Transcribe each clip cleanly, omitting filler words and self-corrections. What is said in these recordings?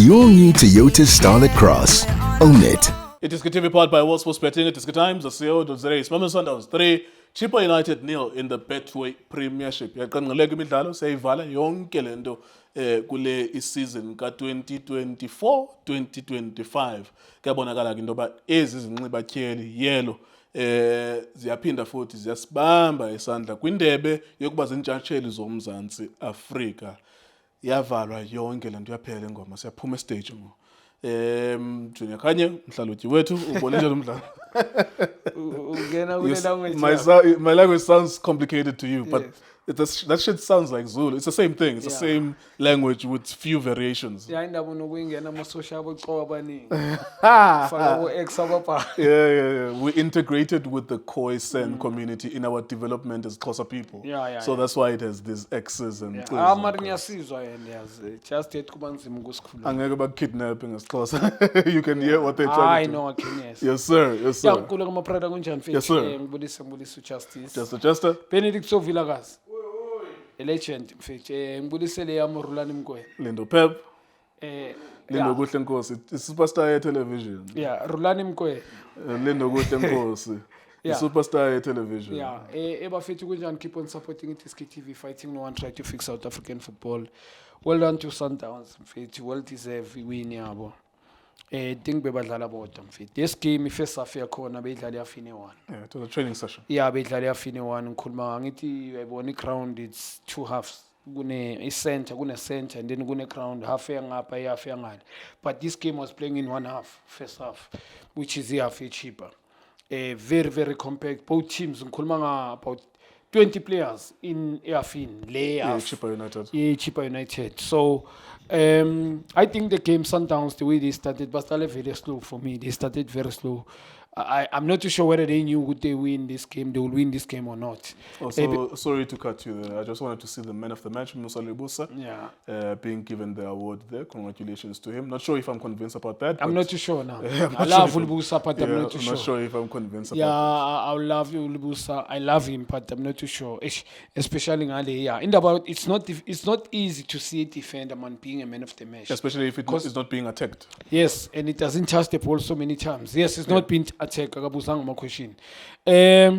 your new Toyota Starlet Cross. Own it. It is TV powered by World Sports Betting. It is Times, the CEO, Mama Sundowns 3, Chippa United 0 in the Betway Premiership. Yakangaleka imidlalo seyivala yonke lento kule isizini ka-2024-2025. Kuyabonakala ke into yoba ezi zinxibatyheli yellow ziyaphinda futhi ziyasibamba isandla kwindebe yokuba zintshatsheli zoMzantsi Afrika. Yavalwa yonke lento yaphela ingoma siyaphuma estage ngo. Junior Khanye mhlalutyi wethu ubone njani umdlalo? My language sounds complicated to you, but that shit sounds like Zulu. It's the same thing. It's the same language with few variations. Yeah. We integrated with the Khoisan community in our development as Xhosa people. So that's why it has these X's and angeke bakukidnapping as Xhosa. You can hear what they're trying to do. I can, yes. Yes, sir. Yes, sir. Yes, sir. Justice. Benedict Sovilakazi. Legend mfethu ngibudisele yami Rulani Mkwena. Lindo Pep. Lindo Kuhle Nkosi, superstar ye television. Yeah, Rulani Mkwena. Lindo Kuhle Nkosi. Superstar ye television. Yeah, ebafethu kunjani, keep on supporting iDiski TV, fighting no one try to fix South African football. Well done to Sundowns mfethu, well deserved win yabo. Think bebadlala bodwa mfethu. This game first half yakhona beyidlala yafine 1. Yeah, it was a training session. Yeah, beyidlala yafine 1 ngikhuluma ngithi yayibona iground it's two halves. Kune center and then kune ground half yangapha half yangale. But this game was playing in one half, first half, which is half cheaper. Very very compact. Both teams ngikhuluma about 20 players in Airfin, Chippa United. Yeah, Chippa United. So I think the game Sundowns, the way they started, but started very slow for me. They started very slow. I'm not too sure whether they knew would they win this game, they will win this game or not. Also, sorry to cut you there. I just wanted to see the man of the match, Musa Lebusa, being given the award there. Congratulations to him. Not sure if I'm convinced about that. I'm not too sure now. I love Lebusa, but I'm not too sure. I'm not sure if I'm convinced about that. I love Lebusa. I love him, but I'm not too sure. Especially in Ali, it's not easy to see a defender man being a man of the match. Especially if it's not being attacked. Yes, and it doesn't touch the ball so many times. Yes, it's not been attack akabuzanga ama question. I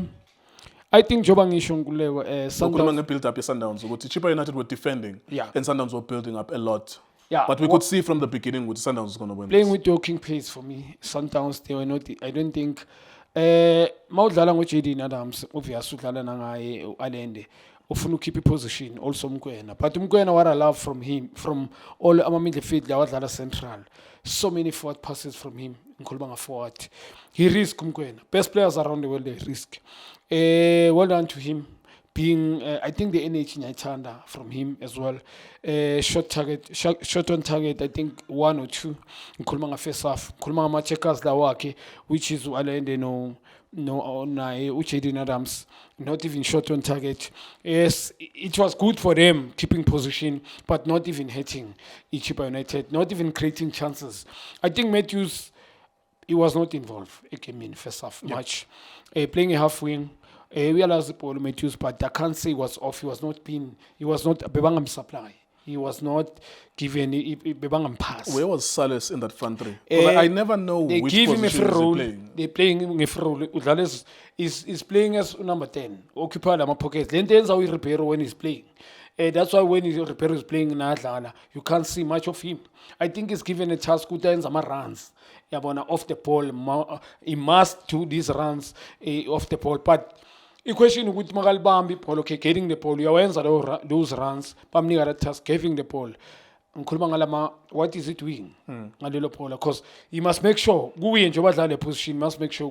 think Joba ngisho nguleko Sundowns built up Sundowns ukuthi Chippa United were defending and Sundowns were building up a lot. Yeah, but we could see from the beginning what Sundowns was going to win. Playing with walking pace for me, Sundowns they were not. I don't think mawudlala ngoJaden Adams obviously udlala nangaye uAlende ufuna keep a position also Mkwena, but Mkwena what I love from him, from all ama midfield wadlala central, so many forward passes from him. Forward. He risk Mkwena. Best players around the world they risk. Well done to him. Being I think the NH Nyachanda from him as well. Shot on target, I think 1 or 2. Nkulumanga face off. Nkulumanga checkers lawake, which is Alende no Uchedin Adams, not even shot on target. Yes, it was good for them keeping position, but not even hitting Chippa United, not even creating chances. I think Matthews, he was not involved. He came in first half much. Playing a half wing. We realized the ball Matthews, but I can't say he was off. He was not Bebangam supply. He was not given Bebangam pass. Where was Salas in that front three? I never know they which give position him a role. They're playing him a role. Udlales is playing as number 10. Occupy the pockets. Then there's how he repair when he's playing. That's why when Repero is playing in Adlana, you can't see much of him. I think he's given a chance good times runs. Off the ball. He must do these runs off the ball. But the question with Magal Bambi, okay, getting the ball, you answer those runs, Pamni got a task, giving the ball. What is it doing? Because he must make sure, Gui and Jobatla position, must make sure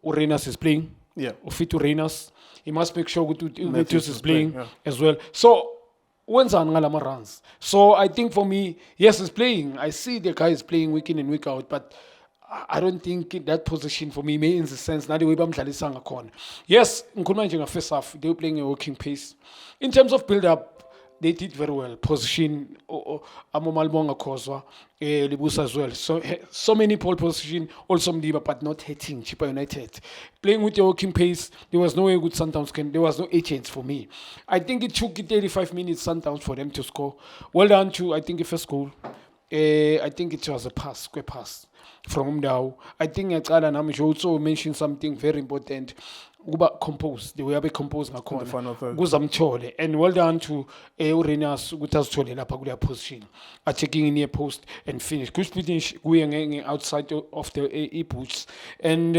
Urenas is playing. Yeah. Fit Urenas. He must make sure Matthews is playing as well. So, when's Angalama runs? So, I think for me, yes, he's playing. I see the guy is playing week in and week out, but I don't think that position for me makes sense. Yes, in first half, they were playing a working pace. In terms of build-up, they did very well. Position, Amomalbonga Kozwa, Lebusa as well. So many pole position, also Mdiba, but not hitting Chippa United. Playing with the working pace, there was no way good Sundowns can. There was no a chance for me. I think it took 35 minutes Sundowns for them to score. Well done to, I think, the first goal. I think it was a pass, quick pass from Umdao. I think ngiyacala nami nje also mentioned something very important. Kuba compose, the way abe compose ngakhona. final third. Kuzamthole, and well done to Urenas ukuthi azithole lapha kuleya position. Attacking in near post and finish. Good finish kuye outside of the boots. And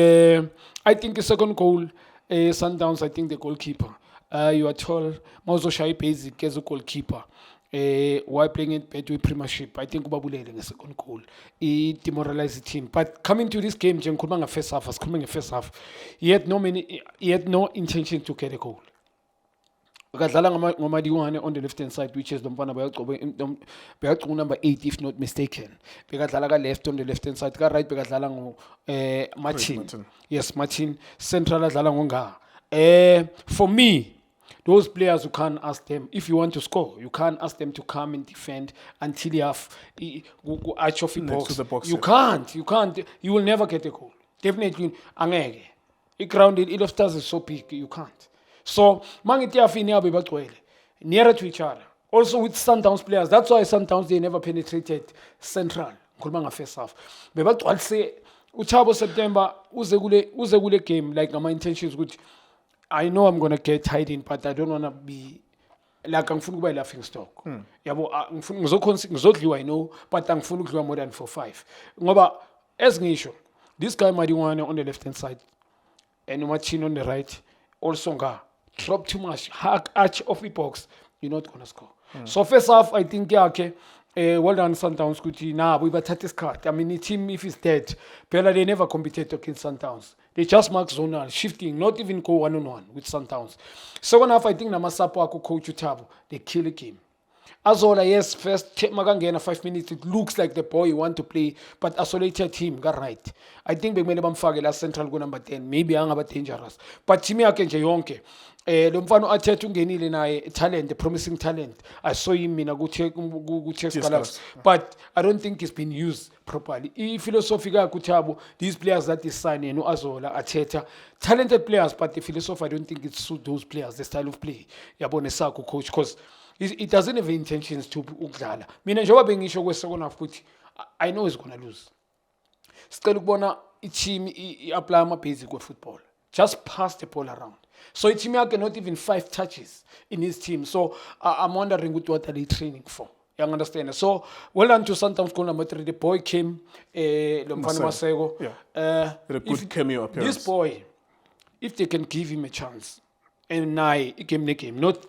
I think the second goal, Sundowns, I think the goalkeeper. You are tall, Mauzo Shai basic as a goalkeeper. Why playing it better with Premiership? I think Ubabulele in the second goal. It demoralized the team. But coming to this game, Jen Kurmanga first half, was coming in first half. He had no intention to get a goal. Bekadlala ngomadiwane on the left hand side, which is Lompana Bayaqobe number 8 if not mistaken. Bekadlala ka left on the left hand side, ka right bekadlala ngo Martin. Yes, Martin central adlala ngonga. For me, those players, you can't ask them, if you want to score, you can't ask them to come and defend until you have arch of the box. You can't, you will never get a goal. Definitely, angeke. The ground in of stars is so big, you can't. So, nearer to each other. Also with Sundowns players, that's why Sundowns, they never penetrated central. First half. But I'll say, Uchabo September, uze game, like my intentions good. I know I'm gonna get tied in, but I don't wanna be like I'm full by laughing stock. Yabo, I know, but I'm full more than 4-5. Ngoba as ngisho, this guy Madiwane on the left hand side and Martin on the right, also nga drop too much, arch of the box, you're not gonna score. So first half, I think okay. Well done, Sundowns. Kuti now we better this card. I mean, the team if it's dead, Pella they never competed against Sundowns. They just mark zonal shifting, not even go 1-on-1 with Sundowns. Second half, I think Namasapo ako coach Utabo, they kill the game. Azola, yes, first Magangena 5 minutes. It looks like the boy you want to play, but isolated him, got right. I think Begmele Bamfage last central go number 10, maybe I'm about dangerous. But Timmy Akenje Yonke. Lomfano Atetu ngenile naye talent, the promising talent. I saw him in a good scholars, but I don't think it's been used properly. Philosophy Kutabo, these players that is signing, Azola, Ateta, talented players, but the philosophy I don't think it suits those players, the style of play. Yabone Sako coach, because it doesn't have intentions to ukudlala. Mina njengoba bengisho kwesecond half ukuthi I know he's gonna lose. Sicela ukubona i-team i-apply ama-basic we-football. Just pass the ball around. So team yakhe not even 5 touches in his team. So I'm wondering what are they training for. You understand? So well done to Sundowns goal number 3. The boy came, Lomfana Masego. Yeah. With a good cameo appearance. This boy, if they can give him a chance, and now he came the game, not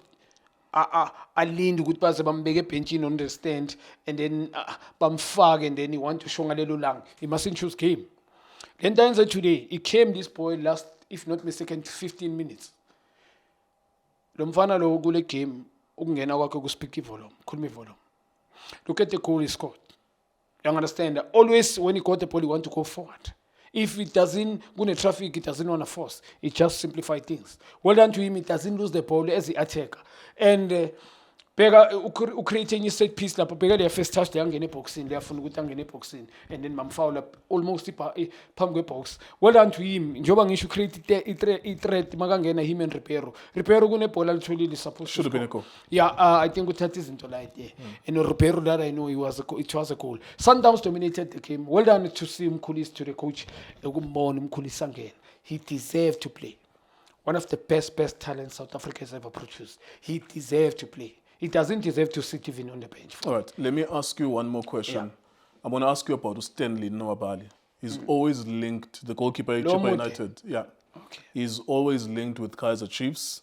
I leaned good pass bambeke benching on the stand, and then bamfag, and then he want to show a little long. He mustn't choose game. Then today, he came this boy last, if not mistaken, 15 minutes. Lomfana lo gule game, ungena kwakhe ku speak volume, khuluma volume. Look at the goal he scored. You understand that always when he got the ball, he want to go forward. If it doesn't go in traffic, it doesn't want to force. It just simplify things. Well done to him. It doesn't lose the ball as the attacker. And Bega creating a set piece lapho Bega their first touch they angene boxing, they afuna ukuthi angene boxing, and then bamfoul up almost phambi kwebox. Well done to him. Njoba ngisho create i-threat makangena him and Ribeiro kune ball alitholile supposed should have been a goal. Yeah, I think uthatha izinto like there. And Ribeiro that I know it was a goal. Sundowns dominated the game. Well done to see Mkhulis, to the coach. Ukumbona Mkhulis angena. He deserved to play. One of the best talents South Africa has ever produced. He deserved to play. He doesn't deserve to sit even on the bench. All right, let me ask you one more question. Yeah. I'm going to ask you about Stanley Nwabali. He's always linked, the goalkeeper at Chippa United. Yeah. Okay. He's always linked with Kaizer Chiefs.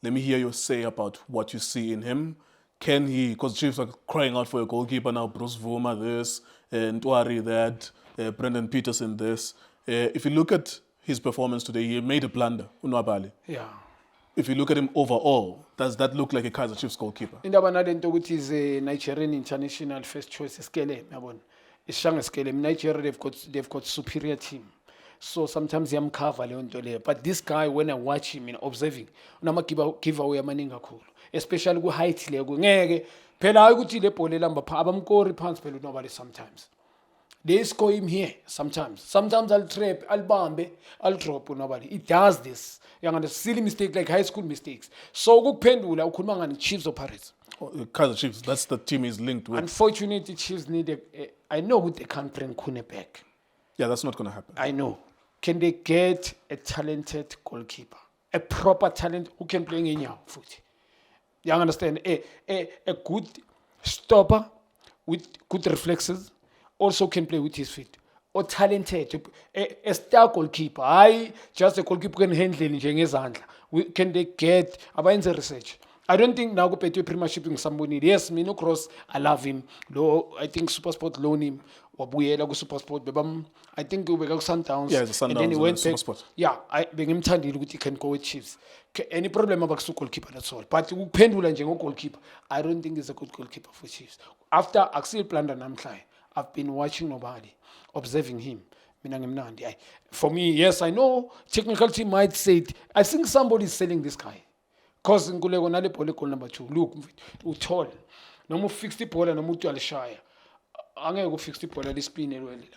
Let me hear you say about what you see in him. Can he, because Chiefs are crying out for a goalkeeper now, Bruce Vuma this, and Twari that, Brendan Peterson this. If you look at his performance today, he made a blunder, Nwabali. Yeah. If you look at him overall, does that look like a Kaizer Chiefs goalkeeper? Indaba nalento ukuthi is a Nigerian international first choice Skele, yabona. Isishanga Skele. Nigeria they've got superior team. So sometimes yamcover leyo nto leyo. But this guy when I watch him in observing, unama giveaway amaningi kakhulu. Especially ku height leyo ngeke phela ukuthi le ball elamba pha abamkori phansi phela Nwabali sometimes. They score him here sometimes. Sometimes I'll trap, I'll bambe, I'll drop Nwabali. It does this. You understand? Silly mistake like high school mistakes. So ukuphendula ukhuluma ngani Chiefs or Pirates. Kaizer Chiefs, that's the team he's linked with. Unfortunately, Chiefs need I know who they can't bring Kune back. Yeah, that's not going to happen. I know. Can they get a talented goalkeeper? A proper talent who can play in your foot? You understand? A good stopper with good reflexes, also can play with his feet. Or talented, a star goalkeeper. Just a goalkeeper can handle it. Can they get about research? I don't think now go pay premiership in somebody. Yes, Mino Cross, I love him. I think SuperSport loan him. Wabuyela go SuperSport. I think he go Sundowns. Yeah, the Sundowns and then he went back. SuperSport. Yeah, I being him turned he can go with Chiefs. Any problem about goalkeeper, that's all. But Pendula and goalkeeper, I don't think he's a good goalkeeper for Chiefs. After Axel Plander Namklai, I've been watching nobody, observing him. For me, yes, I know technical team might say it. I think somebody is selling this guy. Because nguleko nale ball call number 2. Look, uthole. Noma fix the ball noma uthi alishaya. Angeke ufix the ball lespin elwele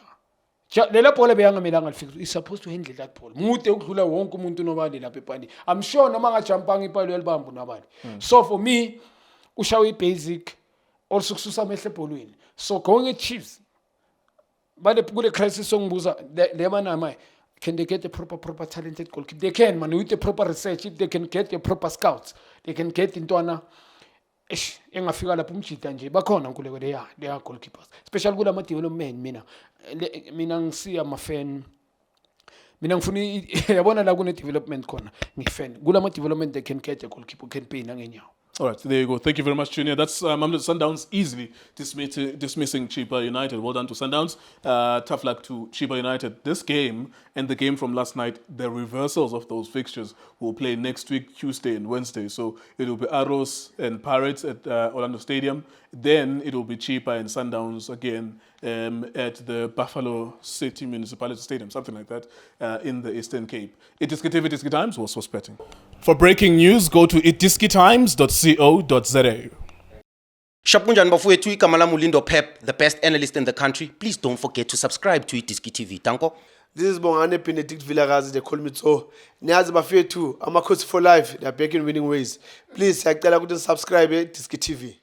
la. Lela ball beyangamelanga alifix. Is supposed to handle that ball. Mude ukudlula wonke umuntu nobani lapha epani. I'm sure noma ngajumpanga ipalo elibambu nabani. So for me, ushawe basic also kususa mehle ebholweni. So going at Chiefs. But the crisis songibuza le mana can they get a proper talented goalkeeper? They can, man, with the proper research. If they can get the proper scouts, they can get into ana. Engafika lapho umjita nje bakhona nkuleko they are goalkeepers. Especially kula ma development mina ngisiya ama fan. Mina ngifuna yabona la kune development khona ngifan. Kula ma development they can get a goalkeeper can pay nangenyawo. All right, there you go. Thank you very much, Junior. That's Sundowns easily dismissing Chipa United. Well done to Sundowns. Tough luck to Chipa United. This game and the game from last night, the reversals of those fixtures will play next week, Tuesday and Wednesday. So it will be Arrows and Pirates at Orlando Stadium. Then it will be Chipa and Sundowns again at the Buffalo City Municipality Stadium, something like that, in the Eastern Cape. It is Itiski Times, was betting. For breaking news, go to itiskitimes.co.za. Shapunjan bafowethu igama lami uLindo Pep, the best analyst in the country. Please don't forget to subscribe to Itiski TV. Tanko. This is Bongane Benedict Villagazi, they call me so. Niazi bafowethu, ama coach for life, they are back in winning ways. Please, yakutela ukuthi subscribe Itiski TV.